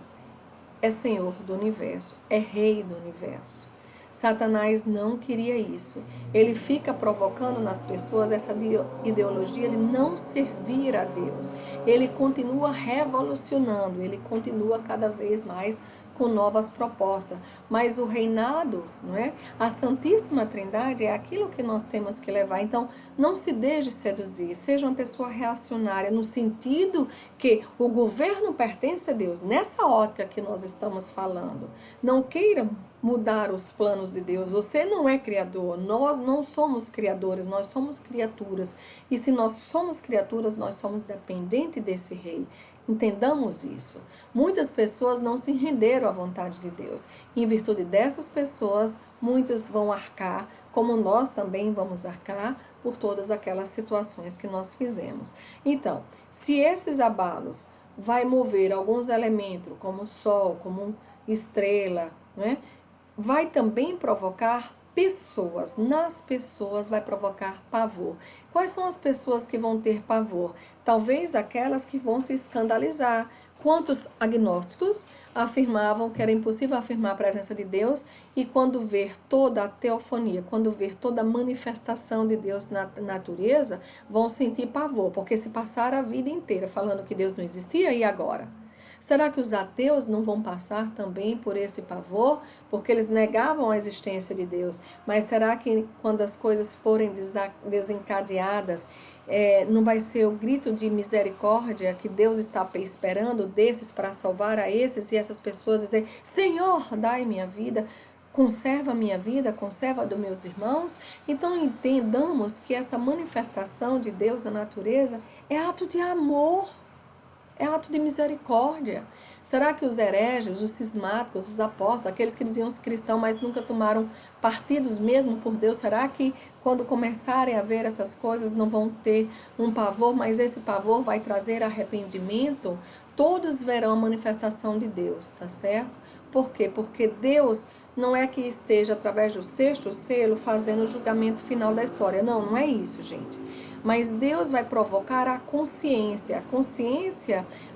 é Senhor do universo, é Rei do universo. Satanás não queria isso. Ele fica provocando nas pessoas essa ideologia de não servir a Deus. Ele continua revolucionando, ele continua cada vez mais com novas propostas. Mas o reinado, não é? A Santíssima Trindade é aquilo que nós temos que levar. Então, não se deixe seduzir. Seja uma pessoa reacionária no sentido que o governo pertence a Deus. Nessa ótica que nós estamos falando. Não queira mudar os planos de Deus. Você não é criador. Nós não somos criadores. Nós somos criaturas. E se nós somos criaturas, nós somos dependentes desse rei. Entendamos isso. Muitas pessoas não se renderam à vontade de Deus. E em virtude dessas pessoas, muitos vão arcar, como nós também vamos arcar, por todas aquelas situações que nós fizemos. Então, se esses abalos vai mover alguns elementos, como o sol, como estrela, né, vai também provocar pessoas. Nas pessoas vai provocar pavor. Quais são as pessoas que vão ter pavor? Talvez aquelas que vão se escandalizar. Quantos agnósticos afirmavam que era impossível afirmar a presença de Deus e quando ver toda a teofonia, quando ver toda a manifestação de Deus na natureza, vão sentir pavor, porque se passaram a vida inteira falando que Deus não existia, e agora? Será que os ateus não vão passar também por esse pavor? Porque eles negavam a existência de Deus. Mas será que quando as coisas forem desencadeadas, não vai ser o grito de misericórdia que Deus está esperando desses para salvar a esses e essas pessoas dizer: Senhor, dai minha vida, conserva a minha vida, conserva a dos meus irmãos? Então entendamos que essa manifestação de Deus na natureza é ato de amor. É ato de misericórdia. Será que os hereges, os cismáticos, os apóstolos, aqueles que diziam ser cristãos, mas nunca tomaram partidos mesmo por Deus, será que quando começarem a ver essas coisas não vão ter um pavor, mas esse pavor vai trazer arrependimento? Todos verão a manifestação de Deus, tá certo? Por quê? Porque Deus não é que esteja através do sexto selo fazendo o julgamento final da história. Não, não é isso, gente. Mas Deus vai provocar a consciência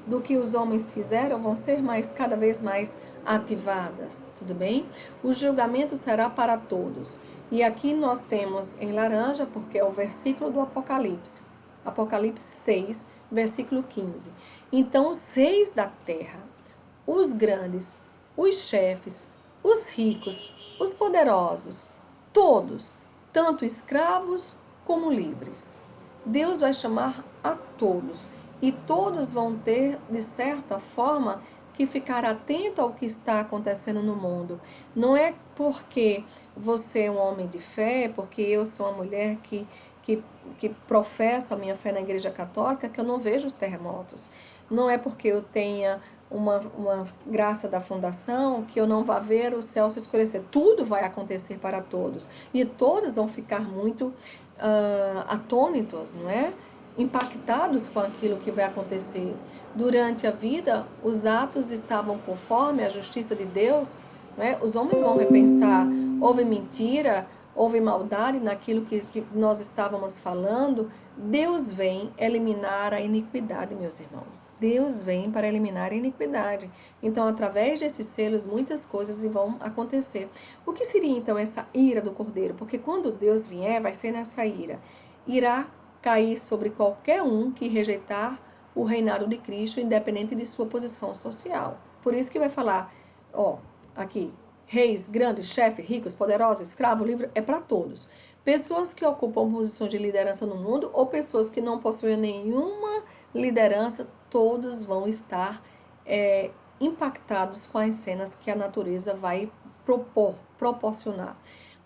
do que os homens fizeram vão ser cada vez mais ativadas, tudo bem? O julgamento será para todos. E aqui nós temos em laranja, porque é o versículo do Apocalipse. Apocalipse 6, versículo 15. Então os reis da terra, os grandes, os chefes, os ricos, os poderosos, todos, tanto escravos como livres. Deus vai chamar a todos e todos vão ter, de certa forma, que ficar atento ao que está acontecendo no mundo. Não é porque você é um homem de fé, porque eu sou uma mulher que professo a minha fé na Igreja Católica, que eu não vejo os terremotos. Não é porque eu tenha uma graça da fundação que eu não vá ver o céu se escurecer. Tudo vai acontecer para todos. E todos vão ficar muito atônitos, não é? Impactados com aquilo que vai acontecer. Durante a vida, os atos estavam conforme a justiça de Deus, não é? Os homens vão repensar, houve mentira, houve maldade naquilo que nós estávamos falando. Deus vem eliminar a iniquidade, meus irmãos. Deus vem para eliminar a iniquidade. Então, através desses selos, muitas coisas vão acontecer. O que seria, então, essa ira do Cordeiro? Porque quando Deus vier, vai ser nessa ira. Irá cair sobre qualquer um que rejeitar o reinado de Cristo, independente de sua posição social. Por isso que vai falar, aqui, reis, grandes, chefes, ricos, poderosos, escravos, livres, é para todos. Pessoas que ocupam posições de liderança no mundo ou pessoas que não possuem nenhuma liderança, todos vão estar impactados com as cenas que a natureza vai proporcionar.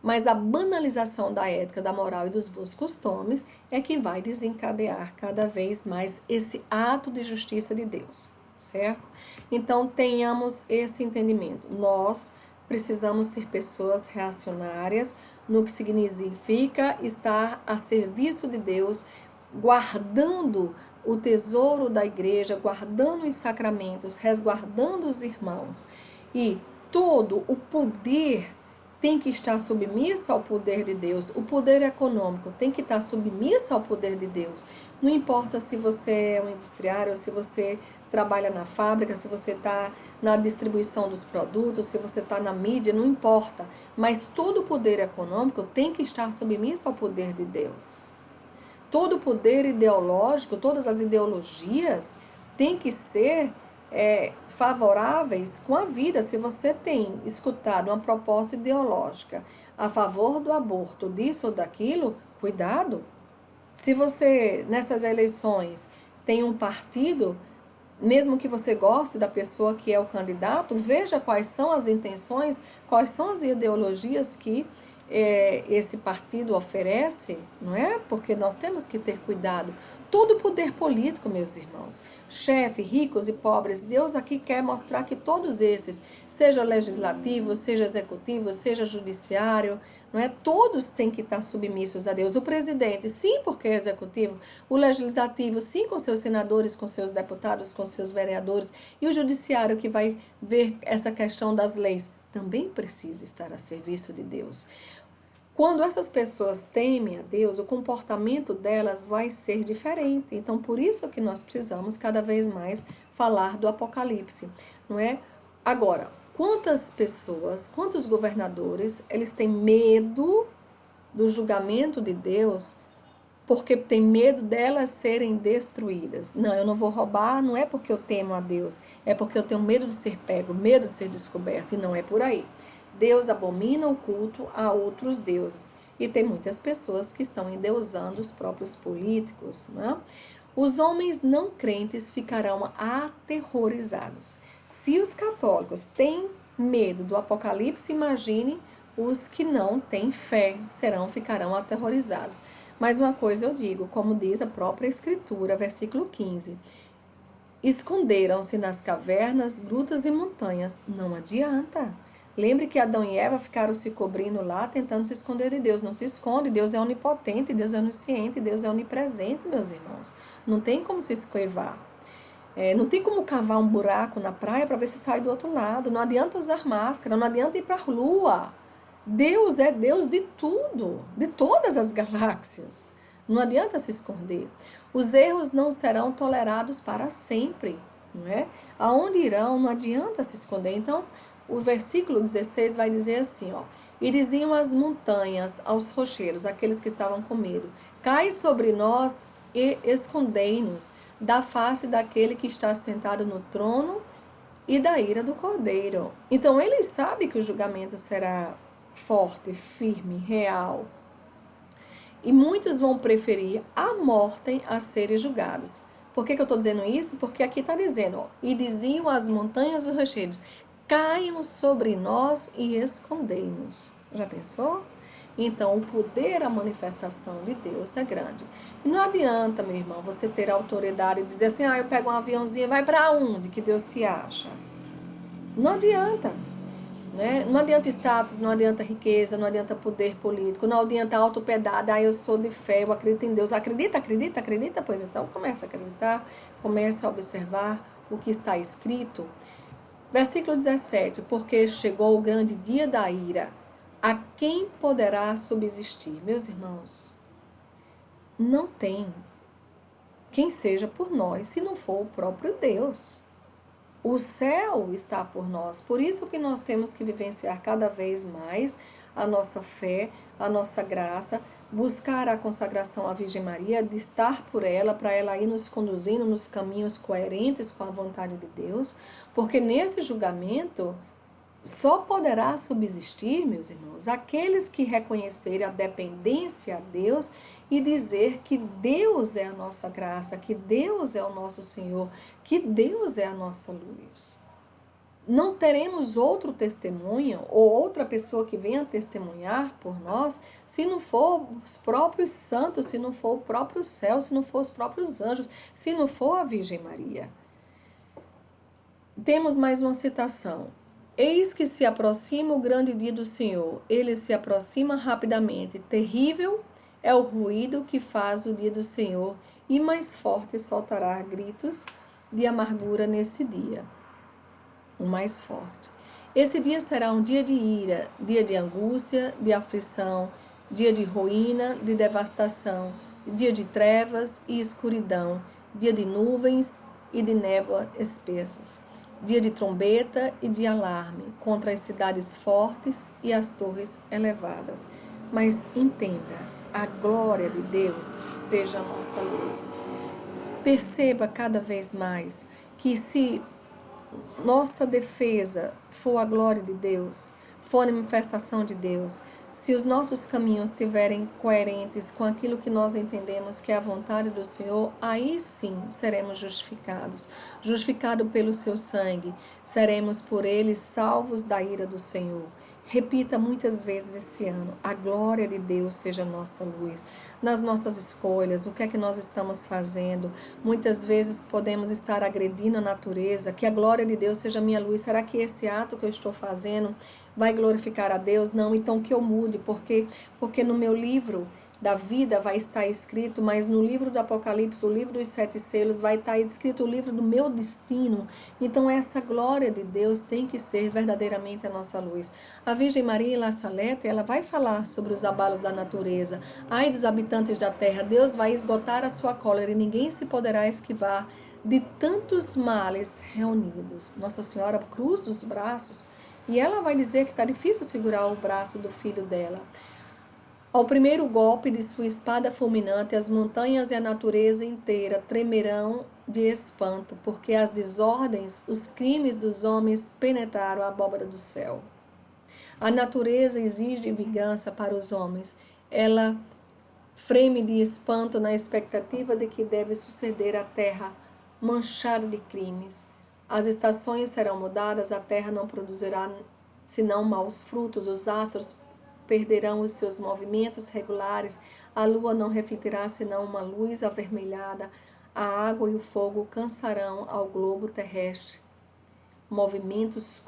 Mas a banalização da ética, da moral e dos bons costumes é que vai desencadear cada vez mais esse ato de justiça de Deus, certo? Então, tenhamos esse entendimento. Nós precisamos ser pessoas reacionárias no que significa estar a serviço de Deus, guardando o tesouro da igreja, guardando os sacramentos, resguardando os irmãos. E todo o poder tem que estar submisso ao poder de Deus. O poder econômico tem que estar submisso ao poder de Deus. Não importa se você é um industriário, se você trabalha na fábrica, se você está na distribuição dos produtos, se você está na mídia, não importa. Mas todo o poder econômico tem que estar submisso ao poder de Deus. Todo o poder ideológico, todas as ideologias têm que ser favoráveis com a vida. Se você tem escutado uma proposta ideológica a favor do aborto, disso ou daquilo, cuidado. Se você, nessas eleições, tem um partido, mesmo que você goste da pessoa que é o candidato, veja quais são as intenções, quais são as ideologias que esse partido oferece, não é? Porque nós temos que ter cuidado. Todo poder político, meus irmãos, chefe, ricos e pobres, Deus aqui quer mostrar que todos esses, seja legislativo, seja executivo, seja judiciário, não é? Todos têm que estar submissos a Deus. O presidente, sim, porque é executivo. O legislativo, sim, com seus senadores, com seus deputados, com seus vereadores. E o judiciário, que vai ver essa questão das leis, também precisa estar a serviço de Deus. Quando essas pessoas temem a Deus, o comportamento delas vai ser diferente. Então, por isso que nós precisamos cada vez mais falar do Apocalipse, não é? Agora, quantas pessoas, quantos governadores, eles têm medo do julgamento de Deus porque tem medo delas serem destruídas? Não, eu não vou roubar, não é porque eu temo a Deus, é porque eu tenho medo de ser pego, medo de ser descoberto, e não é por aí. Deus abomina o culto a outros deuses. E tem muitas pessoas que estão endeusando os próprios políticos, né? Os homens não crentes ficarão aterrorizados. Se os católicos têm medo do Apocalipse, imagine os que não têm fé, ficarão aterrorizados. Mas uma coisa eu digo, como diz a própria Escritura, versículo 15. Esconderam-se nas cavernas, grutas e montanhas. Não adianta. Lembre que Adão e Eva ficaram se cobrindo lá, tentando se esconder de Deus. Não se esconde, Deus é onipotente, Deus é onisciente, Deus é onipresente, meus irmãos. Não tem como se esquivar. Não tem como cavar um buraco na praia para ver se sai do outro lado. Não adianta usar máscara, não adianta ir para a lua. Deus é Deus de tudo, de todas as galáxias. Não adianta se esconder. Os erros não serão tolerados para sempre, não é? Aonde irão, não adianta se esconder. Então, o versículo 16 vai dizer assim, e diziam as montanhas aos rochedos, aqueles que estavam com medo, cai sobre nós e escondei-nos da face daquele que está sentado no trono e da ira do Cordeiro. Então, eles sabem que o julgamento será forte, firme, real. E muitos vão preferir a morte a serem julgados. Por que eu estou dizendo isso? Porque aqui está dizendo, e diziam as montanhas e os rochedos, caiam sobre nós e escondei-nos. Já pensou? Então, o poder, a manifestação de Deus é grande. E não adianta, meu irmão, você ter autoridade e dizer assim, eu pego um aviãozinho, vai para onde que Deus te acha? Não adianta. Né? Não adianta status, não adianta riqueza, não adianta poder político, não adianta autopiedade, eu sou de fé, eu acredito em Deus. Acredita? Pois então comece a acreditar, comece a observar o que está escrito. Versículo 17, porque chegou o grande dia da ira, a quem poderá subsistir? Meus irmãos, não tem quem seja por nós, se não for o próprio Deus. O céu está por nós, por isso que nós temos que vivenciar cada vez mais a nossa fé, a nossa graça, buscar a consagração à Virgem Maria, de estar por ela, para ela ir nos conduzindo nos caminhos coerentes com a vontade de Deus, porque nesse julgamento só poderá subsistir, meus irmãos, aqueles que reconhecerem a dependência a Deus e dizer que Deus é a nossa graça, que Deus é o nosso Senhor, que Deus é a nossa luz. Não teremos outro testemunho ou outra pessoa que venha testemunhar por nós se não for os próprios santos, se não for o próprio céu, se não for os próprios anjos, se não for a Virgem Maria. Temos mais uma citação. Eis que se aproxima o grande dia do Senhor. Ele se aproxima rapidamente. Terrível é o ruído que faz o dia do Senhor, e mais forte soltará gritos de amargura nesse dia. O mais forte. Esse dia será um dia de ira, dia de angústia, de aflição, dia de ruína, de devastação, dia de trevas e escuridão, dia de nuvens e de névoa espessas. Dia de trombeta e de alarme contra as cidades fortes e as torres elevadas. Mas entenda, a glória de Deus seja a nossa luz. Perceba cada vez mais que se nossa defesa for a glória de Deus, for a manifestação de Deus, se os nossos caminhos estiverem coerentes com aquilo que nós entendemos que é a vontade do Senhor, aí sim seremos justificados. Justificados pelo seu sangue, seremos por ele salvos da ira do Senhor. Repita muitas vezes esse ano, a glória de Deus seja nossa luz. Nas nossas escolhas, o que é que nós estamos fazendo? Muitas vezes podemos estar agredindo a natureza, que a glória de Deus seja minha luz. Será que esse ato que eu estou fazendo vai glorificar a Deus? Não, então que eu mude, porque no meu livro da vida vai estar escrito, mas no livro do Apocalipse, o livro dos 7 selos, vai estar escrito o livro do meu destino. Então essa glória de Deus tem que ser verdadeiramente a nossa luz. A Virgem Maria em La Salette, ela vai falar sobre os abalos da natureza. Ai dos habitantes da terra, Deus vai esgotar a sua cólera e ninguém se poderá esquivar de tantos males reunidos. Nossa Senhora cruza os braços e ela vai dizer que está difícil segurar o braço do filho dela. Ao primeiro golpe de sua espada fulminante, as montanhas e a natureza inteira tremerão de espanto, porque as desordens, os crimes dos homens penetraram a abóbada do céu. A natureza exige vingança para os homens. Ela freme de espanto na expectativa de que deve suceder a terra manchada de crimes. As estações serão mudadas, a terra não produzirá senão maus frutos, os astros perderão os seus movimentos regulares, a lua não refletirá senão uma luz avermelhada, a água e o fogo cansarão ao globo terrestre. Movimentos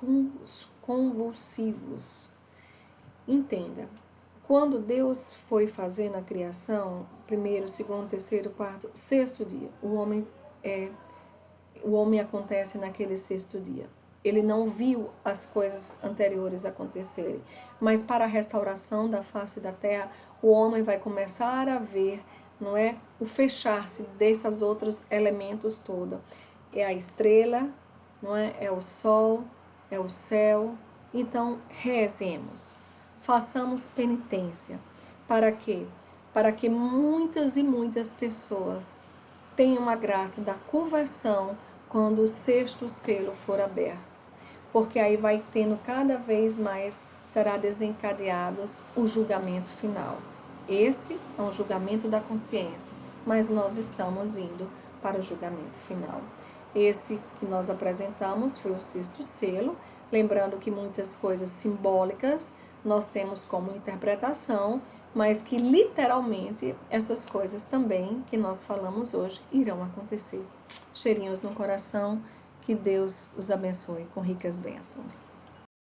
convulsivos. Entenda, quando Deus foi fazer na criação, primeiro, segundo, terceiro, quarto, sexto dia, o homem acontece naquele sexto dia. Ele não viu as coisas anteriores acontecerem. Mas para a restauração da face da terra, o homem vai começar a ver, não é, o fechar-se desses outros elementos todos. É a estrela, não é? É o sol, é o céu. Então, rezemos. Façamos penitência. Para quê? Para que muitas e muitas pessoas tenham a graça da conversão quando o sexto selo for aberto. Porque aí vai tendo cada vez mais, será desencadeados o julgamento final. Esse é um julgamento da consciência, mas nós estamos indo para o julgamento final. Esse que nós apresentamos foi o sexto selo, lembrando que muitas coisas simbólicas nós temos como interpretação, mas que literalmente essas coisas também que nós falamos hoje irão acontecer. Cheirinhos no coração, que Deus os abençoe com ricas bênçãos.